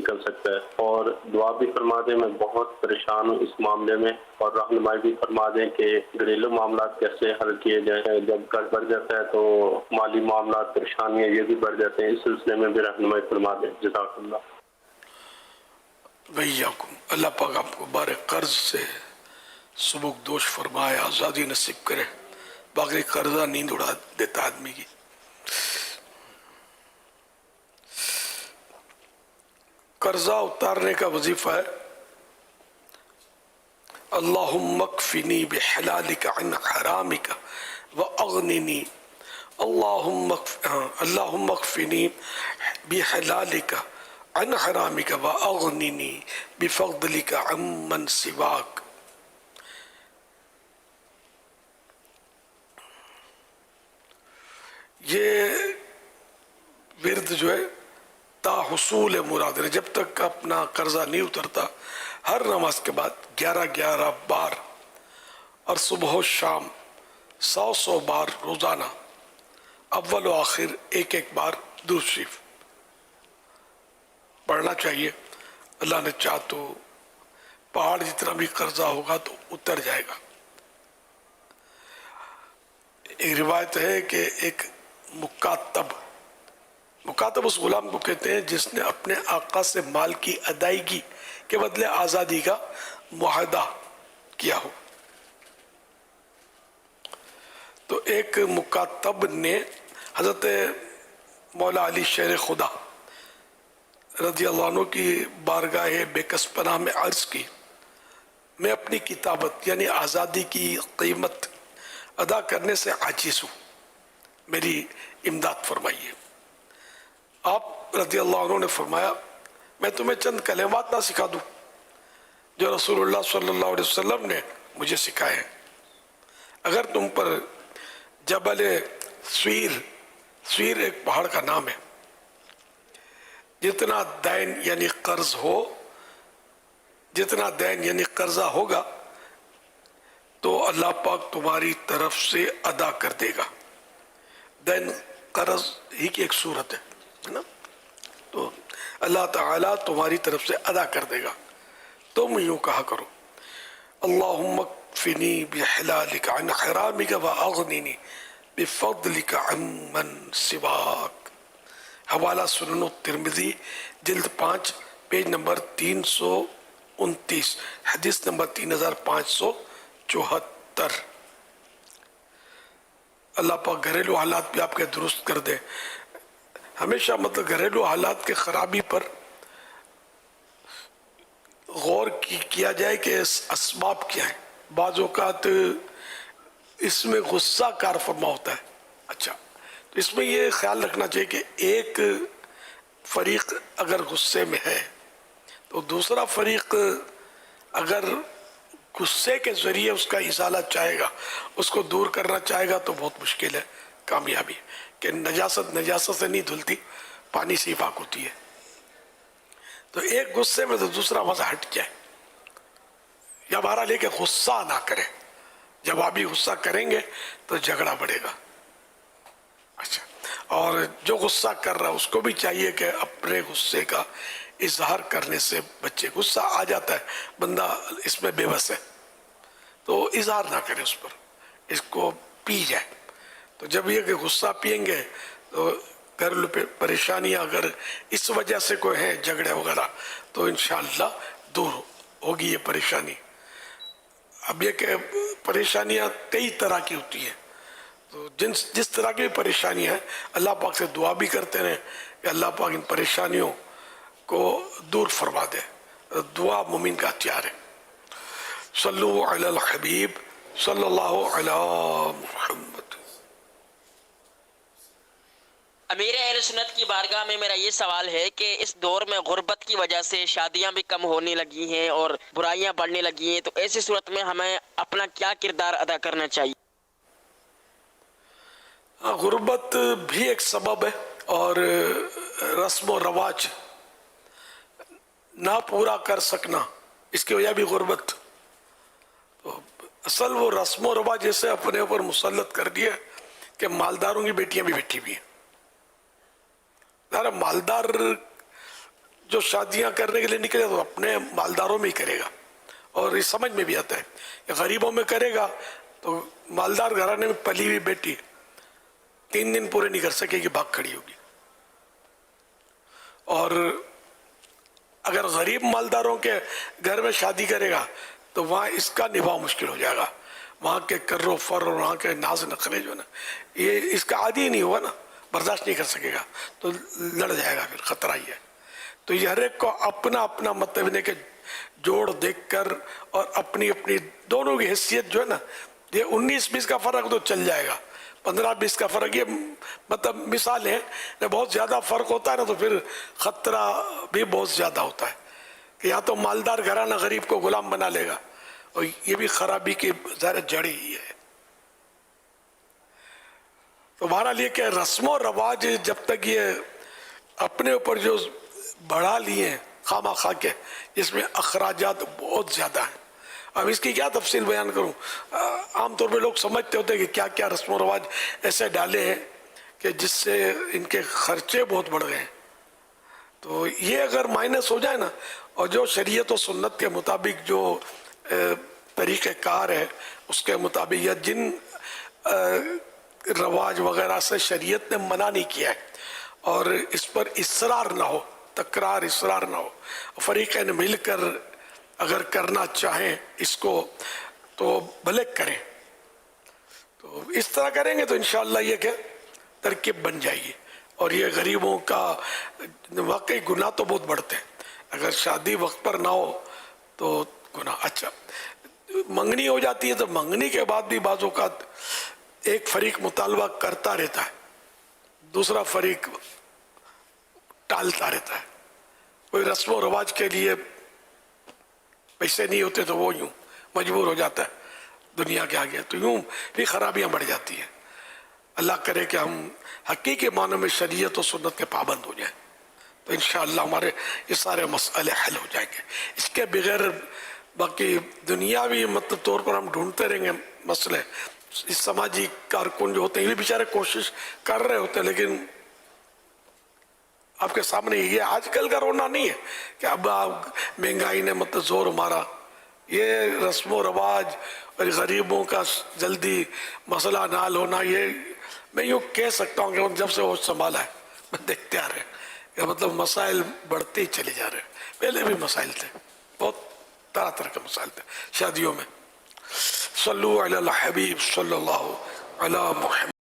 نکل سکتا ہے، اور دعا بھی فرما دیں، میں بہت پریشان ہوں اس معاملے میں، اور رہنمائی بھی فرما دیں کہ گھریلو معاملات کیسے حل کیے جائیں، جب قرض بڑھ جاتا ہے تو مالی معاملات پریشانیاں یہ بھی بڑھ جاتے ہیں، اس سلسلے میں بھی رہنمائی فرما دیں، جزاک اللہ۔ ویاکم، اللہ پاک آپ کو بارے قرض سے سبک دوش فرمائے، آزادی نصیب کرے، باقی قرضہ نیند اڑا دیتا آدمی کی۔ قرضہ اتارنے کا وظیفہ ہے اللہم اکفنی بحلالک عن حرامک واغننی، اللہم اکفنی بحلالک عن حرامک واغننی بفضلک عمن سواک۔ یہ ورد جو ہے تا حصول مراد ہے، جب تک اپنا قرضہ نہیں اترتا ہر نماز کے بعد 11 بار اور صبح و شام 100 بار روزانہ اول و آخر ایک بار درود شریف پڑھنا چاہیے۔ اللہ نے چاہ تو پہاڑ جتنا بھی قرضہ ہوگا تو اتر جائے گا۔ ایک روایت ہے کہ ایک مکاتب اس غلام کو کہتے ہیں جس نے اپنے آقا سے مال کی ادائیگی کے بدلے آزادی کا معاہدہ کیا ہو۔ تو ایک مکاتب نے حضرت مولا علی شیر خدا رضی اللہ عنہ کی بارگاہ بے کس پناہ میں عرض کی، میں اپنی کتابت یعنی آزادی کی قیمت ادا کرنے سے عاجز ہوں، میری امداد فرمائیے۔ آپ رضی اللہ عنہ نے فرمایا، میں تمہیں چند کلمات نہ سکھا دوں جو رسول اللہ صلی اللہ علیہ وسلم نے مجھے سکھائے ہیں؟ اگر تم پر جبل سویر ایک پہاڑ کا نام ہے، جتنا دین یعنی قرضہ ہوگا تو اللہ پاک تمہاری طرف سے ادا کر دے گا۔ دین قرض ہی کی ایک صورت ہے نا، تو اللہ تعالیٰ تمہاری طرف سے ادا کر دے گا۔ تم یوں کہا کرو، اللہم اکفنی بحلالک عن حرامک واغننی بفضلک عمن سواک۔ حوالہ سنن الترمذی جلد 5 پیج نمبر 329، حدیث نمبر 3574۔ اللہ پاک گھریلو حالات بھی آپ کے درست کر دے۔ ہمیشہ مطلب گھریلو حالات کے خرابی پر غور کیا جائے کہ اسباب کیا ہیں۔ بعض اوقات اس میں غصہ کار فرما ہوتا ہے، اچھا تو اس میں یہ خیال رکھنا چاہیے کہ ایک فریق اگر غصے میں ہے تو دوسرا فریق اگر غصے کے ذریعے اس کا ازالہ چاہے گا، اس کو دور کرنا چاہے گا تو بہت مشکل ہے کامیابی، کہ نجاست سے نہیں دھلتی، پانی سے ہی پاک ہوتی ہے۔ تو ایک غصے میں تو دوسرا مزہ ہٹ جائے، یا بہرحال لے کے غصہ نہ کرے۔ جب آپ بھی غصہ کریں گے تو جھگڑا بڑھے گا۔ اچھا، اور جو غصہ کر رہا ہے اس کو بھی چاہیے کہ اپنے غصے کا اظہار کرنے سے بچے۔ غصہ آ جاتا ہے، بندہ اس میں بے بس ہے تو اظہار نہ کرے اس پر، اس کو پی جائے۔ تو جب یہ کہ غصہ پئیں گے تو گھریلو پریشانیاں اگر اس وجہ سے کوئی ہیں جھگڑے وغیرہ تو انشاءاللہ دور ہوگی یہ پریشانی۔ اب یہ کہ پریشانیاں کئی طرح کی ہوتی ہیں، تو جس طرح کی پریشانیاں ہیں اللہ پاک سے دعا بھی کرتے رہیں کہ اللہ پاک ان پریشانیوں کو دور فرما دے۔ دعا مومن کا ہتھیار ہے۔ صلو علی الحبیب صلی اللہ علی محمد۔ امیر اہل سنت کی بارگاہ میں میرا یہ سوال ہے کہ اس دور میں غربت کی وجہ سے شادیاں بھی کم ہونے لگی ہیں اور برائیاں بڑھنے لگی ہیں، تو ایسی صورت میں ہمیں اپنا کیا کردار ادا کرنا چاہیے؟ غربت بھی ایک سبب ہے، اور رسم و رواج نہ پورا کر سکنا اس کی وجہ بھی غربت۔ تو اصل وہ رسم و رواج جیسے اپنے اوپر مسلط کر دیا کہ مالداروں کی بیٹیاں بھی بیٹھی ہوئی ہیں۔ مالدار جو شادیاں کرنے کے لیے نکلے تو اپنے مالداروں میں ہی کرے گا، اور یہ سمجھ میں بھی آتا ہے کہ غریبوں میں کرے گا تو مالدار گھرانے میں پلی ہوئی بیٹی 3 دن پورے نہیں کر سکے گی، بھاگ کھڑی ہوگی. اور اگر غریب مالداروں کے گھر میں شادی کرے گا تو وہاں اس کا نبھاؤ مشکل ہو جائے گا. وہاں کے کر و فر اور وہاں کے ناز نخرے جو نا، یہ اس کا عادی ہی نہیں ہوا نا، برداشت نہیں کر سکے گا تو لڑ جائے گا، پھر خطرہ ہی ہے. تو یہ ہر ایک کو اپنا اپنا مطلب کہ جوڑ دیکھ کر اور اپنی اپنی دونوں کی حیثیت جو ہے نا، یہ 19-20 کا فرق تو چل جائے گا، 15-20 کا فرق، یہ مطلب مثال ہے. بہت زیادہ فرق ہوتا ہے نا تو پھر خطرہ بھی بہت زیادہ ہوتا ہے کہ یا تو مالدار گھرانہ غریب کو غلام بنا لے گا، اور یہ بھی خرابی کی ظاہر جڑ ہی ہے. تو بہرحال یہ کہ رسم و رواج جب تک یہ اپنے اوپر جو بڑھا لیے ہیں خواہ خواہ کے، اس میں اخراجات بہت زیادہ ہیں. اب اس کی کیا تفصیل بیان کروں، عام طور پہ لوگ سمجھتے ہوتے ہیں کہ کیا کیا رسم و رواج ایسے ڈالے ہیں کہ جس سے ان کے خرچے بہت بڑھ گئے ہیں. تو یہ اگر مائنس ہو جائے نا، اور جو شریعت و سنت کے مطابق جو طریقہ کار ہے اس کے مطابق، یا جن رواج وغیرہ سے شریعت نے منع نہیں کیا ہے، اور اس پر اصرار نہ ہو، تکرار اصرار نہ ہو، فریقین مل کر اگر کرنا چاہیں اس کو تو بھلے کریں. تو اس طرح کریں گے تو انشاءاللہ یہ کہ ترکیب بن جائے گی. اور یہ غریبوں کا واقعی گناہ تو بہت بڑھتے ہیں. اگر شادی وقت پر نہ ہو تو گناہ. اچھا، منگنی ہو جاتی ہے تو منگنی کے بعد بھی بعض اوقات ایک فریق مطالبہ کرتا رہتا ہے، دوسرا فریق ٹالتا رہتا ہے. کوئی رسم و رواج کے لیے پیسے نہیں ہوتے تو وہ یوں مجبور ہو جاتا ہے دنیا کے آگے، تو یوں بھی خرابیاں بڑھ جاتی ہیں. اللہ کرے کہ ہم حقیقی معنی میں شریعت و سنت کے پابند ہو جائیں تو انشاءاللہ ہمارے یہ سارے مسئلے حل ہو جائیں گے. اس کے بغیر باقی دنیاوی مطلب طور پر ہم ڈھونڈتے رہیں گے مسئلے. اس سماجی کارکن جو ہوتے ہیں یہ بھی بیچارے کوشش کر رہے ہوتے ہیں، لیکن آپ کے سامنے یہ آج کل کا رونا نہیں ہے کہ اب مہنگائی نے مطلب زور مارا. یہ رسم و رواج اور غریبوں کا جلدی مسئلہ نہ حل ہونا، یہ میں یوں کہہ سکتا ہوں کہ جب سے وہ سنبھالا ہے میں دیکھتے آ رہے ہیں کہ مطلب مسائل بڑھتے ہی چلے جا رہے ہیں. پہلے بھی مسائل تھے، بہت طرح طرح کے مسائل تھے شادیوں میں. صلو علی الحبیب صلی اللہ علی محمد.